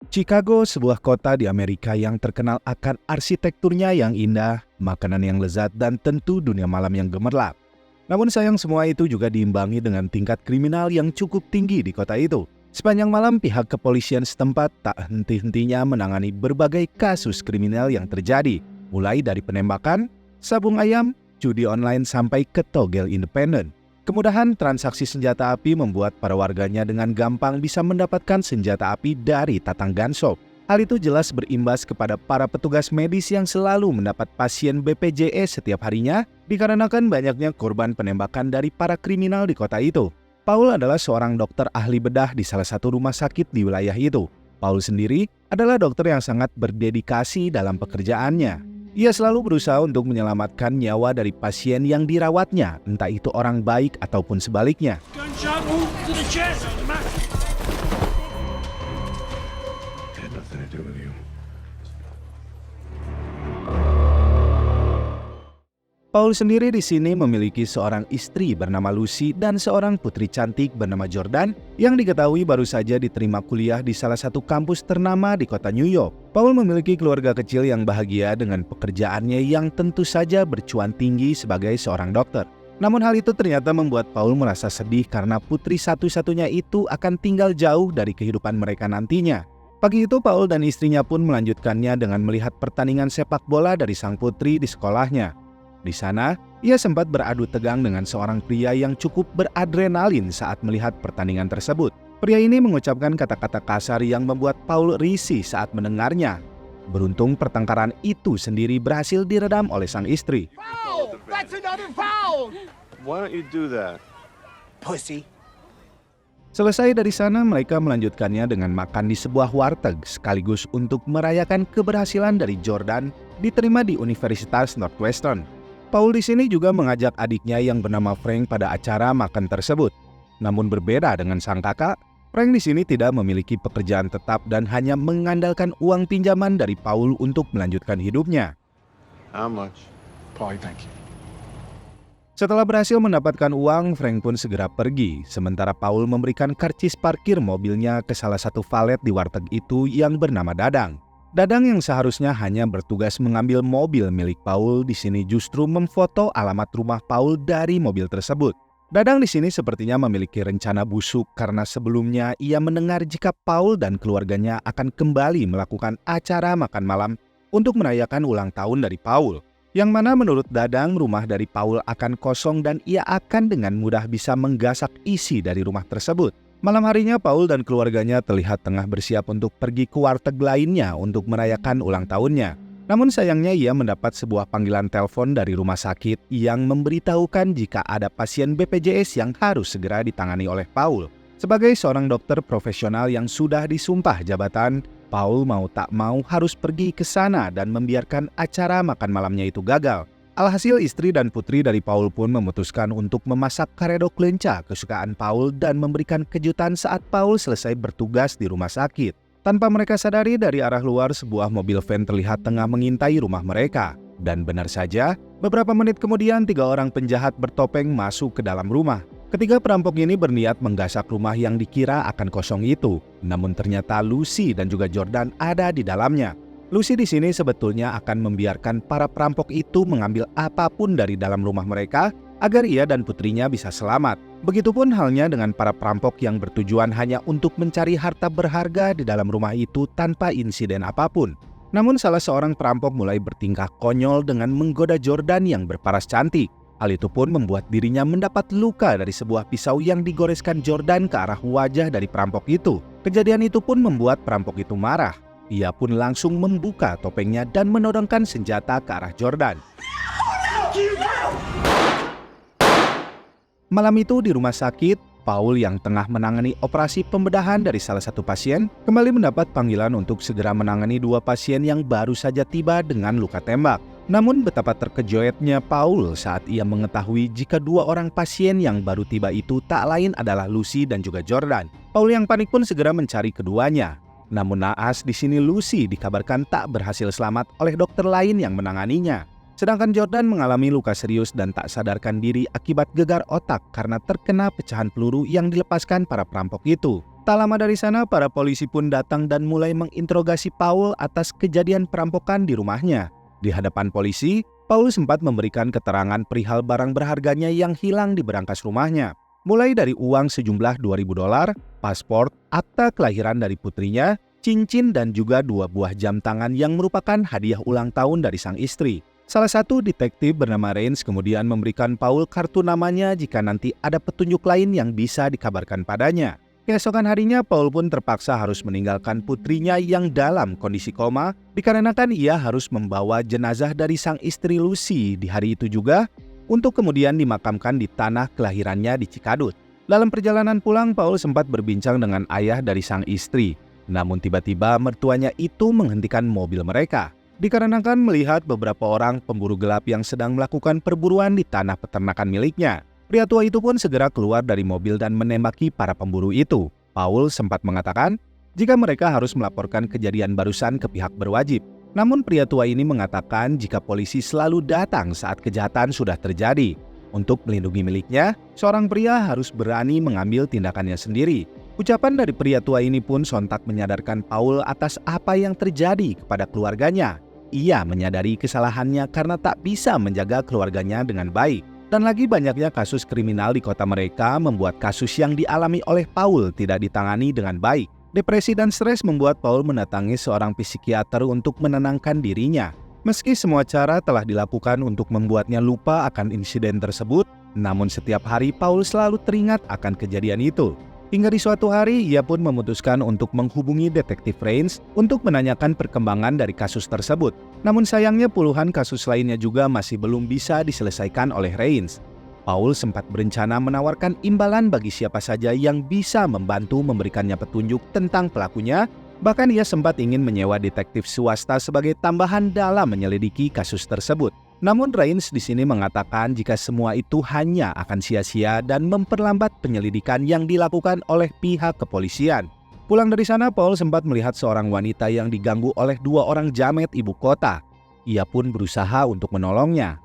Chicago, sebuah kota di Amerika yang terkenal akan arsitekturnya yang indah, makanan yang lezat, dan tentu dunia malam yang gemerlap. Namun sayang semua itu juga diimbangi dengan tingkat kriminal yang cukup tinggi di kota itu. Sepanjang malam pihak kepolisian setempat tak henti-hentinya menangani berbagai kasus kriminal yang terjadi, mulai dari penembakan, sabung ayam, judi online sampai ke togel independen. Kemudahan transaksi senjata api membuat para warganya dengan gampang bisa mendapatkan senjata api dari tatang gun shop. Hal itu jelas berimbas kepada para petugas medis yang selalu mendapat pasien BPJS setiap harinya dikarenakan banyaknya korban penembakan dari para kriminal di kota itu. Paul adalah seorang dokter ahli bedah di salah satu rumah sakit di wilayah itu. Paul sendiri adalah dokter yang sangat berdedikasi dalam pekerjaannya. Ia selalu berusaha untuk menyelamatkan nyawa dari pasien yang dirawatnya, entah itu orang baik ataupun sebaliknya. Paul sendiri di sini memiliki seorang istri bernama Lucy dan seorang putri cantik bernama Jordan yang diketahui baru saja diterima kuliah di salah satu kampus ternama di kota New York. Paul memiliki keluarga kecil yang bahagia dengan pekerjaannya yang tentu saja bercuan tinggi sebagai seorang dokter. Namun hal itu ternyata membuat Paul merasa sedih karena putri satu-satunya itu akan tinggal jauh dari kehidupan mereka nantinya. Pagi itu Paul dan istrinya pun melanjutkannya dengan melihat pertandingan sepak bola dari sang putri di sekolahnya. Di sana, ia sempat beradu tegang dengan seorang pria yang cukup beradrenalin saat melihat pertandingan tersebut. Pria ini mengucapkan kata-kata kasar yang membuat Paul risih saat mendengarnya. Beruntung pertengkaran itu sendiri berhasil diredam oleh sang istri. Foul! That's another foul! Why don't you do that? Pussy. Selesai dari sana, mereka melanjutkannya dengan makan di sebuah warteg sekaligus untuk merayakan keberhasilan dari Jordan diterima di Universitas Northwestern. Paul di sini juga mengajak adiknya yang bernama Frank pada acara makan tersebut. Namun berbeda dengan sang kakak, Frank di sini tidak memiliki pekerjaan tetap dan hanya mengandalkan uang pinjaman dari Paul untuk melanjutkan hidupnya. How much? Paulie, thank you. Setelah berhasil mendapatkan uang, Frank pun segera pergi, sementara Paul memberikan karcis parkir mobilnya ke salah satu valet di warteg itu yang bernama Dadang. Dadang yang seharusnya hanya bertugas mengambil mobil milik Paul di sini justru memfoto alamat rumah Paul dari mobil tersebut. Dadang di sini sepertinya memiliki rencana busuk karena sebelumnya ia mendengar jika Paul dan keluarganya akan kembali melakukan acara makan malam untuk merayakan ulang tahun dari Paul. Yang mana menurut Dadang rumah dari Paul akan kosong dan ia akan dengan mudah bisa menggasak isi dari rumah tersebut. Malam harinya Paul dan keluarganya terlihat tengah bersiap untuk pergi ke warteg lainnya untuk merayakan ulang tahunnya. Namun sayangnya ia mendapat sebuah panggilan telepon dari rumah sakit yang memberitahukan jika ada pasien BPJS yang harus segera ditangani oleh Paul. Sebagai seorang dokter profesional yang sudah disumpah jabatan, Paul mau tak mau harus pergi ke sana dan membiarkan acara makan malamnya itu gagal. Alhasil istri dan putri dari Paul pun memutuskan untuk memasak karedok lenca kesukaan Paul dan memberikan kejutan saat Paul selesai bertugas di rumah sakit. Tanpa mereka sadari dari arah luar sebuah mobil van terlihat tengah mengintai rumah mereka. Dan benar saja, beberapa menit kemudian 3 orang penjahat bertopeng masuk ke dalam rumah. Ketiga perampok ini berniat menggasak rumah yang dikira akan kosong itu. Namun ternyata Lucy dan juga Jordan ada di dalamnya. Lucy di sini sebetulnya akan membiarkan para perampok itu mengambil apapun dari dalam rumah mereka agar ia dan putrinya bisa selamat. Begitupun halnya dengan para perampok yang bertujuan hanya untuk mencari harta berharga di dalam rumah itu tanpa insiden apapun. Namun salah seorang perampok mulai bertingkah konyol dengan menggoda Jordan yang berparas cantik. Hal itu pun membuat dirinya mendapat luka dari sebuah pisau yang digoreskan Jordan ke arah wajah dari perampok itu. Kejadian itu pun membuat perampok itu marah. Ia pun langsung membuka topengnya dan menodongkan senjata ke arah Jordan. Malam itu di rumah sakit, Paul yang tengah menangani operasi pembedahan dari salah satu pasien kembali mendapat panggilan untuk segera menangani 2 pasien yang baru saja tiba dengan luka tembak. Namun betapa terkejutnya Paul saat ia mengetahui jika 2 orang pasien yang baru tiba itu tak lain adalah Lucy dan juga Jordan. Paul yang panik pun segera mencari keduanya. Namun naas di sini Lucy dikabarkan tak berhasil selamat oleh dokter lain yang menanganinya. Sedangkan Jordan mengalami luka serius dan tak sadarkan diri akibat gegar otak karena terkena pecahan peluru yang dilepaskan para perampok itu. Tak lama dari sana, para polisi pun datang dan mulai menginterogasi Paul atas kejadian perampokan di rumahnya. Di hadapan polisi, Paul sempat memberikan keterangan perihal barang berharganya yang hilang di berangkas rumahnya. Mulai dari uang sejumlah $2.000, paspor, akta kelahiran dari putrinya, cincin dan juga 2 buah jam tangan yang merupakan hadiah ulang tahun dari sang istri. Salah satu detektif bernama Rains kemudian memberikan Paul kartu namanya jika nanti ada petunjuk lain yang bisa dikabarkan padanya. Keesokan harinya, Paul pun terpaksa harus meninggalkan putrinya yang dalam kondisi koma dikarenakan ia harus membawa jenazah dari sang istri Lucy di hari itu juga untuk kemudian dimakamkan di tanah kelahirannya di Cikadut. Dalam perjalanan pulang, Paul sempat berbincang dengan ayah dari sang istri. Namun tiba-tiba mertuanya itu menghentikan mobil mereka dikarenakan melihat beberapa orang pemburu gelap yang sedang melakukan perburuan di tanah peternakan miliknya. Pria tua itu pun segera keluar dari mobil dan menembaki para pemburu itu. Paul sempat mengatakan jika mereka harus melaporkan kejadian barusan ke pihak berwajib. Namun pria tua ini mengatakan jika polisi selalu datang saat kejahatan sudah terjadi. Untuk melindungi miliknya, seorang pria harus berani mengambil tindakannya sendiri. Ucapan dari pria tua ini pun sontak menyadarkan Paul atas apa yang terjadi kepada keluarganya. Ia menyadari kesalahannya karena tak bisa menjaga keluarganya dengan baik. Dan lagi banyaknya kasus kriminal di kota mereka membuat kasus yang dialami oleh Paul tidak ditangani dengan baik. Depresi dan stres membuat Paul mendatangi seorang psikiater untuk menenangkan dirinya. Meski semua cara telah dilakukan untuk membuatnya lupa akan insiden tersebut, namun setiap hari Paul selalu teringat akan kejadian itu. Hingga di suatu hari, ia pun memutuskan untuk menghubungi detektif Rains untuk menanyakan perkembangan dari kasus tersebut. Namun sayangnya puluhan kasus lainnya juga masih belum bisa diselesaikan oleh Rains. Paul sempat berencana menawarkan imbalan bagi siapa saja yang bisa membantu memberikannya petunjuk tentang pelakunya. Bahkan ia sempat ingin menyewa detektif swasta sebagai tambahan dalam menyelidiki kasus tersebut. Namun Rains di sini mengatakan jika semua itu hanya akan sia-sia dan memperlambat penyelidikan yang dilakukan oleh pihak kepolisian. Pulang dari sana, Paul sempat melihat seorang wanita yang diganggu oleh 2 orang jamet ibu kota. Ia pun berusaha untuk menolongnya.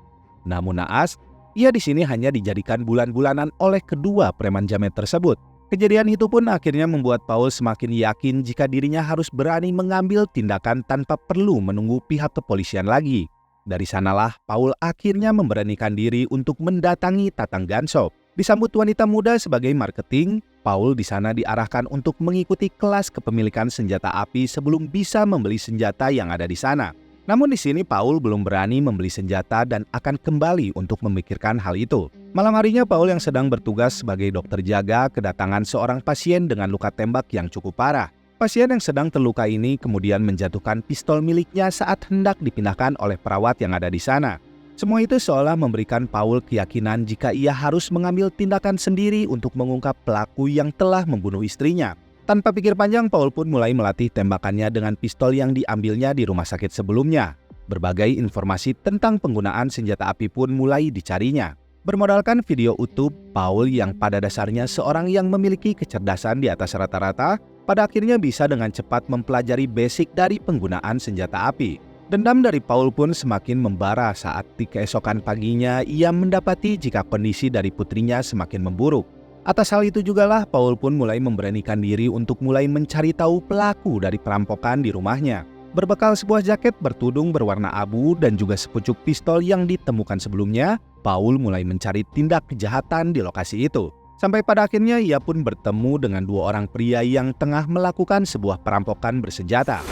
Namun naas, ia di sini hanya dijadikan bulan-bulanan oleh kedua preman jamet tersebut. Kejadian itu pun akhirnya membuat Paul semakin yakin jika dirinya harus berani mengambil tindakan tanpa perlu menunggu pihak kepolisian lagi. Dari sanalah Paul akhirnya memberanikan diri untuk mendatangi Tatang Gun Shop. Disambut wanita muda sebagai marketing, Paul di sana diarahkan untuk mengikuti kelas kepemilikan senjata api sebelum bisa membeli senjata yang ada di sana. Namun di sini Paul belum berani membeli senjata dan akan kembali untuk memikirkan hal itu. Malam harinya Paul yang sedang bertugas sebagai dokter jaga kedatangan seorang pasien dengan luka tembak yang cukup parah. Pasien yang sedang terluka ini kemudian menjatuhkan pistol miliknya saat hendak dipindahkan oleh perawat yang ada di sana. Semua itu seolah memberikan Paul keyakinan jika ia harus mengambil tindakan sendiri untuk mengungkap pelaku yang telah membunuh istrinya. Tanpa pikir panjang, Paul pun mulai melatih tembakannya dengan pistol yang diambilnya di rumah sakit sebelumnya. Berbagai informasi tentang penggunaan senjata api pun mulai dicarinya. Bermodalkan video utuh, Paul yang pada dasarnya seorang yang memiliki kecerdasan di atas rata-rata, pada akhirnya bisa dengan cepat mempelajari basic dari penggunaan senjata api. Dendam dari Paul pun semakin membara saat di keesokan paginya ia mendapati jika kondisi dari putrinya semakin memburuk. Atas hal itu jugalah Paul pun mulai memberanikan diri untuk mulai mencari tahu pelaku dari perampokan di rumahnya. Berbekal sebuah jaket bertudung berwarna abu dan juga sepucuk pistol yang ditemukan sebelumnya, Paul mulai mencari tindak kejahatan di lokasi itu. Sampai pada akhirnya ia pun bertemu dengan 2 orang pria yang tengah melakukan sebuah perampokan bersenjata.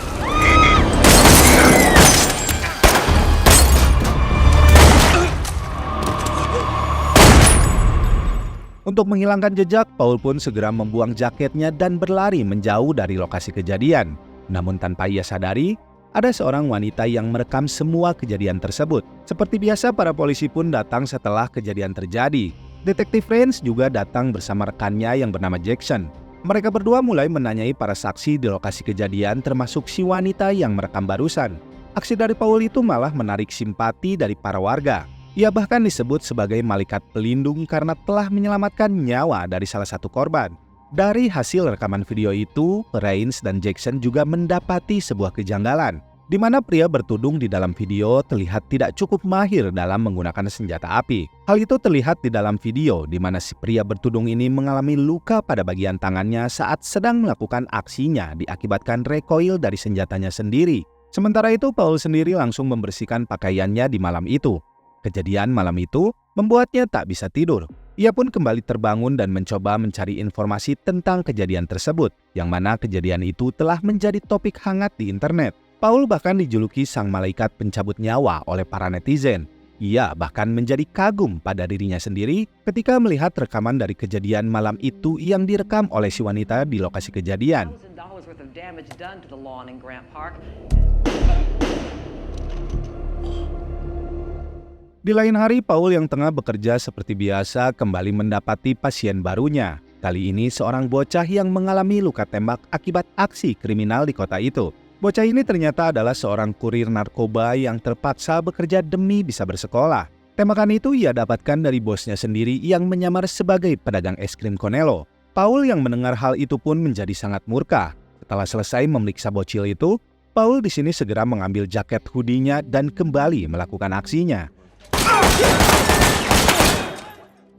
Untuk menghilangkan jejak, Paul pun segera membuang jaketnya dan berlari menjauh dari lokasi kejadian. Namun tanpa ia sadari, ada seorang wanita yang merekam semua kejadian tersebut. Seperti biasa, para polisi pun datang setelah kejadian terjadi. Detektif Rains juga datang bersama rekannya yang bernama Jackson. Mereka berdua mulai menanyai para saksi di lokasi kejadian termasuk si wanita yang merekam barusan. Aksi dari Paul itu malah menarik simpati dari para warga. Ia bahkan disebut sebagai malaikat pelindung karena telah menyelamatkan nyawa dari salah satu korban. Dari hasil rekaman video itu, Rains dan Jackson juga mendapati sebuah kejanggalan. di mana pria bertudung di dalam video terlihat tidak cukup mahir dalam menggunakan senjata api. Hal itu terlihat di dalam video di mana si pria bertudung ini mengalami luka pada bagian tangannya saat sedang melakukan aksinya diakibatkan recoil dari senjatanya sendiri. Sementara itu, Paul sendiri langsung membersihkan pakaiannya di malam itu. Kejadian malam itu membuatnya tak bisa tidur. Ia pun kembali terbangun dan mencoba mencari informasi tentang kejadian tersebut, yang mana kejadian itu telah menjadi topik hangat di internet. Paul bahkan dijuluki sang malaikat pencabut nyawa oleh para netizen. Ia bahkan menjadi kagum pada dirinya sendiri ketika melihat rekaman dari kejadian malam itu yang direkam oleh si wanita di lokasi kejadian. Di lain hari, Paul yang tengah bekerja seperti biasa kembali mendapati pasien barunya. Kali ini seorang bocah yang mengalami luka tembak akibat aksi kriminal di kota itu. Bocah ini ternyata adalah seorang kurir narkoba yang terpaksa bekerja demi bisa bersekolah. Tembakan itu ia dapatkan dari bosnya sendiri yang menyamar sebagai pedagang es krim Konelo. Paul yang mendengar hal itu pun menjadi sangat murka. Setelah selesai memeriksa bocil itu, Paul di sini segera mengambil jaket hoodie-nya dan kembali melakukan aksinya.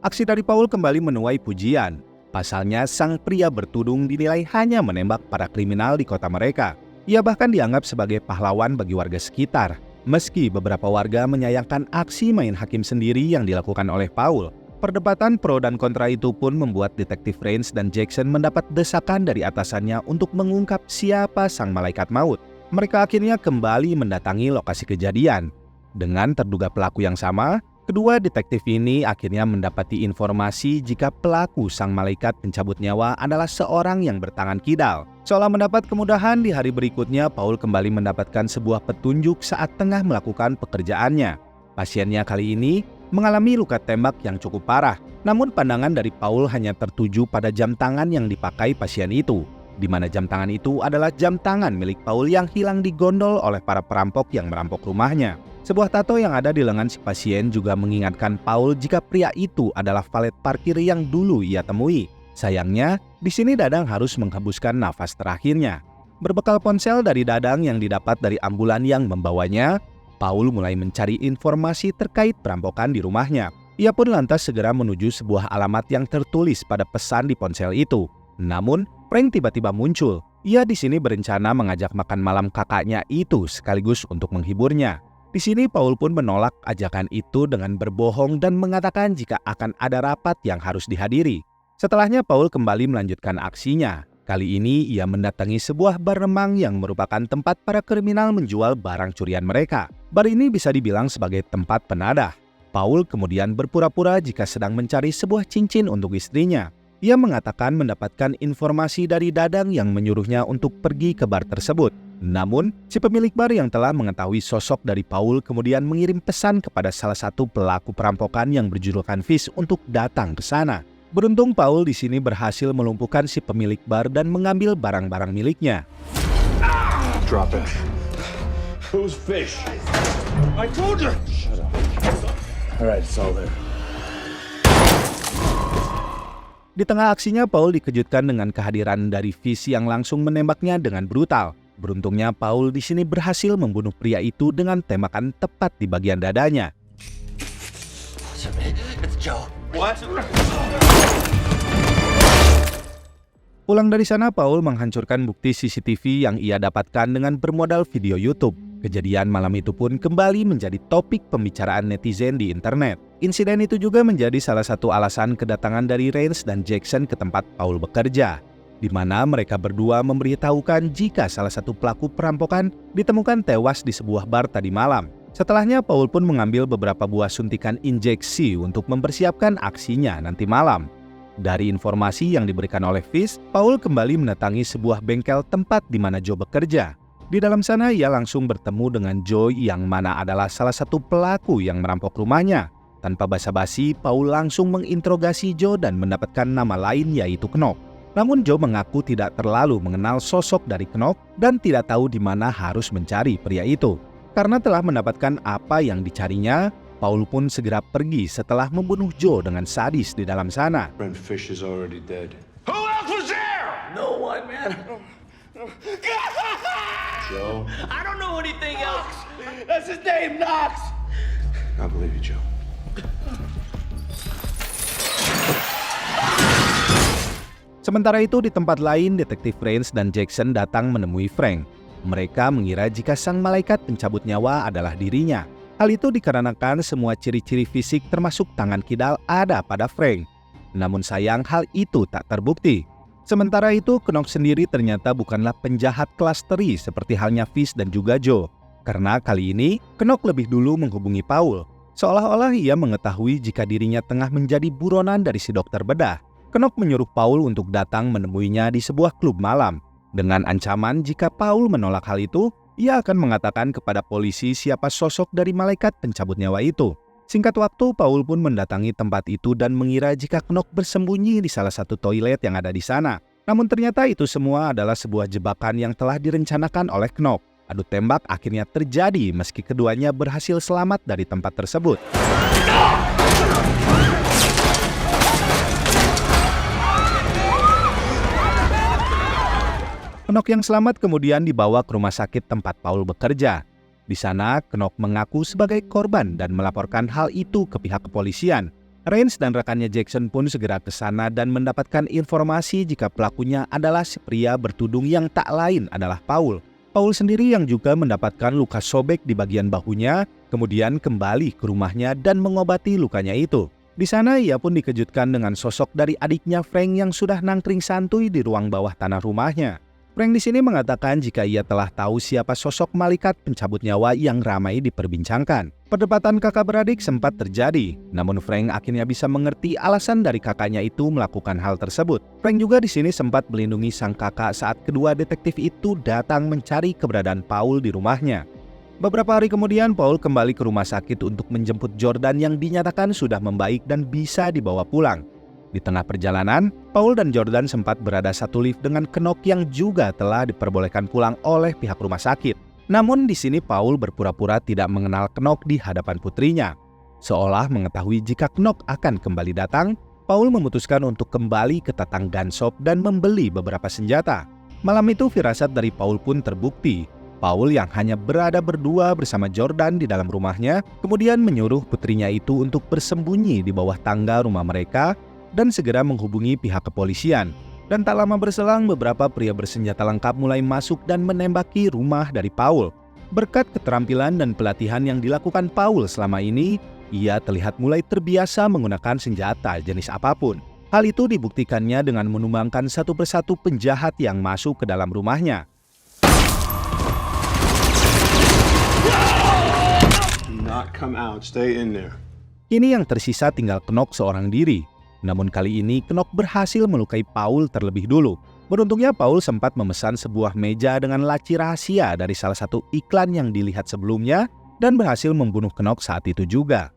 Aksi dari Paul kembali menuai pujian. Pasalnya, sang pria bertudung dinilai hanya menembak para kriminal di kota mereka. Ia bahkan dianggap sebagai pahlawan bagi warga sekitar. Meski beberapa warga menyayangkan aksi main hakim sendiri yang dilakukan oleh Paul. Perdebatan pro dan kontra itu pun membuat detektif Rains dan Jackson mendapat desakan dari atasannya untuk mengungkap siapa sang malaikat maut. Mereka akhirnya kembali mendatangi lokasi kejadian. Dengan terduga pelaku yang sama, kedua detektif ini akhirnya mendapati informasi jika pelaku sang malaikat pencabut nyawa adalah seorang yang bertangan kidal. Seolah mendapat kemudahan, di hari berikutnya Paul kembali mendapatkan sebuah petunjuk saat tengah melakukan pekerjaannya. Pasiennya kali ini mengalami luka tembak yang cukup parah. Namun pandangan dari Paul hanya tertuju pada jam tangan yang dipakai pasien itu, di mana jam tangan itu adalah jam tangan milik Paul yang hilang digondol oleh para perampok yang merampok rumahnya. Sebuah tato yang ada di lengan si pasien juga mengingatkan Paul jika pria itu adalah valet parkir yang dulu ia temui. Sayangnya, di sini Dadang harus menghembuskan nafas terakhirnya. Berbekal ponsel dari Dadang yang didapat dari ambulan yang membawanya, Paul mulai mencari informasi terkait perampokan di rumahnya. Ia pun lantas segera menuju sebuah alamat yang tertulis pada pesan di ponsel itu. Namun, Frank tiba-tiba muncul. Ia di sini berencana mengajak makan malam kakaknya itu sekaligus untuk menghiburnya. Di sini Paul pun menolak ajakan itu dengan berbohong dan mengatakan jika akan ada rapat yang harus dihadiri. Setelahnya Paul kembali melanjutkan aksinya. Kali ini ia mendatangi sebuah bar remang yang merupakan tempat para kriminal menjual barang curian mereka. Bar ini bisa dibilang sebagai tempat penadah. Paul kemudian berpura-pura jika sedang mencari sebuah cincin untuk istrinya. Ia mengatakan mendapatkan informasi dari Dadang yang menyuruhnya untuk pergi ke bar tersebut. Namun, si pemilik bar yang telah mengetahui sosok dari Paul kemudian mengirim pesan kepada salah satu pelaku perampokan yang berjulukan Fish untuk datang ke sana. Beruntung Paul di sini berhasil melumpuhkan si pemilik bar dan mengambil barang-barang miliknya. Drop it. Who's Fish? I told you! Shut up. All right, it's all there. Di tengah aksinya, Paul dikejutkan dengan kehadiran dari Fish yang langsung menembaknya dengan brutal. Beruntungnya Paul di sini berhasil membunuh pria itu dengan tembakan tepat di bagian dadanya. It's Joe. What? Pulang dari sana, Paul menghancurkan bukti CCTV yang ia dapatkan dengan bermodal video YouTube. Kejadian malam itu pun kembali menjadi topik pembicaraan netizen di internet. Insiden itu juga menjadi salah satu alasan kedatangan dari Rains dan Jackson ke tempat Paul bekerja, di mana mereka berdua memberitahukan jika salah satu pelaku perampokan ditemukan tewas di sebuah bar tadi malam. Setelahnya, Paul pun mengambil beberapa buah suntikan injeksi untuk mempersiapkan aksinya nanti malam. Dari informasi yang diberikan oleh Fish, Paul kembali mendatangi sebuah bengkel tempat di mana Joe bekerja. Di dalam sana, ia langsung bertemu dengan Joe yang mana adalah salah satu pelaku yang merampok rumahnya. Tanpa basa-basi, Paul langsung menginterogasi Joe dan mendapatkan nama lain yaitu Knock. Namun Joe mengaku tidak terlalu mengenal sosok dari Knock dan tidak tahu di mana harus mencari pria itu. Karena telah mendapatkan apa yang dicarinya, Paul pun segera pergi setelah membunuh Joe dengan sadis di dalam sana. Friend Fish is already dead. Who else was there? No one, man. Joe. I don't know anything else. That's his name, Knox! I believe you, Joe. Sementara itu di tempat lain, detektif Rains dan Jackson datang menemui Frank. Mereka mengira jika sang malaikat pencabut nyawa adalah dirinya. Hal itu dikarenakan semua ciri-ciri fisik termasuk tangan kidal ada pada Frank. Namun sayang hal itu tak terbukti. Sementara itu, Knox sendiri ternyata bukanlah penjahat kelas teri seperti halnya Fish dan juga Joe. Karena kali ini, Knox lebih dulu menghubungi Paul. Seolah-olah ia mengetahui jika dirinya tengah menjadi buronan dari si dokter bedah. Knox menyuruh Paul untuk datang menemuinya di sebuah klub malam. Dengan ancaman jika Paul menolak hal itu, ia akan mengatakan kepada polisi siapa sosok dari malaikat pencabut nyawa itu. Singkat waktu, Paul pun mendatangi tempat itu dan mengira jika Knox bersembunyi di salah satu toilet yang ada di sana. Namun ternyata itu semua adalah sebuah jebakan yang telah direncanakan oleh Knox. Adu tembak akhirnya terjadi meski keduanya berhasil selamat dari tempat tersebut. Knox yang selamat kemudian dibawa ke rumah sakit tempat Paul bekerja. Di sana, Knox mengaku sebagai korban dan melaporkan hal itu ke pihak kepolisian. Rains dan rekannya Jackson pun segera ke sana dan mendapatkan informasi jika pelakunya adalah si pria bertudung yang tak lain adalah Paul. Paul sendiri yang juga mendapatkan luka sobek di bagian bahunya, kemudian kembali ke rumahnya dan mengobati lukanya itu. Di sana ia pun dikejutkan dengan sosok dari adiknya Frank yang sudah nangkring santuy di ruang bawah tanah rumahnya. Frank di sini mengatakan jika ia telah tahu siapa sosok malaikat pencabut nyawa yang ramai diperbincangkan. Perdebatan kakak beradik sempat terjadi, namun Frank akhirnya bisa mengerti alasan dari kakaknya itu melakukan hal tersebut. Frank juga di sini sempat melindungi sang kakak saat kedua detektif itu datang mencari keberadaan Paul di rumahnya. Beberapa hari kemudian, Paul kembali ke rumah sakit untuk menjemput Jordan yang dinyatakan sudah membaik dan bisa dibawa pulang. Di tengah perjalanan, Paul dan Jordan sempat berada satu lift dengan Knox yang juga telah diperbolehkan pulang oleh pihak rumah sakit. Namun di sini Paul berpura-pura tidak mengenal Knox di hadapan putrinya. Seolah mengetahui jika Knox akan kembali datang, Paul memutuskan untuk kembali ke tatang gun shop dan membeli beberapa senjata. Malam itu firasat dari Paul pun terbukti. Paul yang hanya berada berdua bersama Jordan di dalam rumahnya, kemudian menyuruh putrinya itu untuk bersembunyi di bawah tangga rumah mereka dan segera menghubungi pihak kepolisian. Dan tak lama berselang, beberapa pria bersenjata lengkap mulai masuk dan menembaki rumah dari Paul. Berkat keterampilan dan pelatihan yang dilakukan Paul selama ini, ia terlihat mulai terbiasa menggunakan senjata jenis apapun. Hal itu dibuktikannya dengan menumbangkan satu persatu penjahat yang masuk ke dalam rumahnya. Do not come out. Stay in there. Kini yang tersisa tinggal Knox seorang diri. Namun kali ini Knox berhasil melukai Paul terlebih dulu. Beruntungnya Paul sempat memesan sebuah meja dengan laci rahasia dari salah satu iklan yang dilihat sebelumnya dan berhasil membunuh Knox saat itu juga.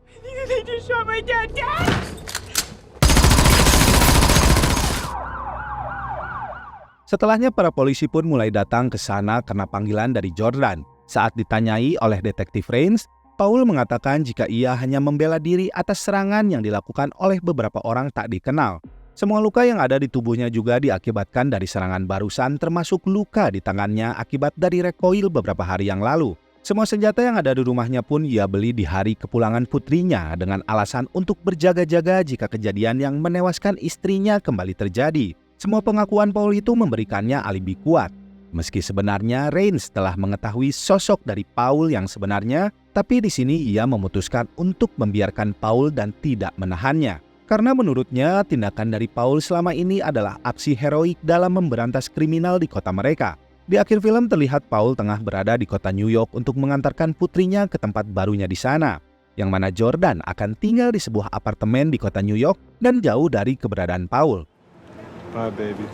Setelahnya para polisi pun mulai datang ke sana karena panggilan dari Jordan. Saat ditanyai oleh detektif Rains, Paul mengatakan jika ia hanya membela diri atas serangan yang dilakukan oleh beberapa orang tak dikenal. Semua luka yang ada di tubuhnya juga diakibatkan dari serangan barusan, termasuk luka di tangannya akibat dari recoil beberapa hari yang lalu. Semua senjata yang ada di rumahnya pun ia beli di hari kepulangan putrinya dengan alasan untuk berjaga-jaga jika kejadian yang menewaskan istrinya kembali terjadi. Semua pengakuan Paul itu memberikannya alibi kuat. Meski sebenarnya Rains telah mengetahui sosok dari Paul yang sebenarnya, tapi di sini ia memutuskan untuk membiarkan Paul dan tidak menahannya. Karena menurutnya tindakan dari Paul selama ini adalah aksi heroik dalam memberantas kriminal di kota mereka. Di akhir film terlihat Paul tengah berada di kota New York untuk mengantarkan putrinya ke tempat barunya di sana, yang mana Jordan akan tinggal di sebuah apartemen di kota New York dan jauh dari keberadaan Paul. Bye, baby.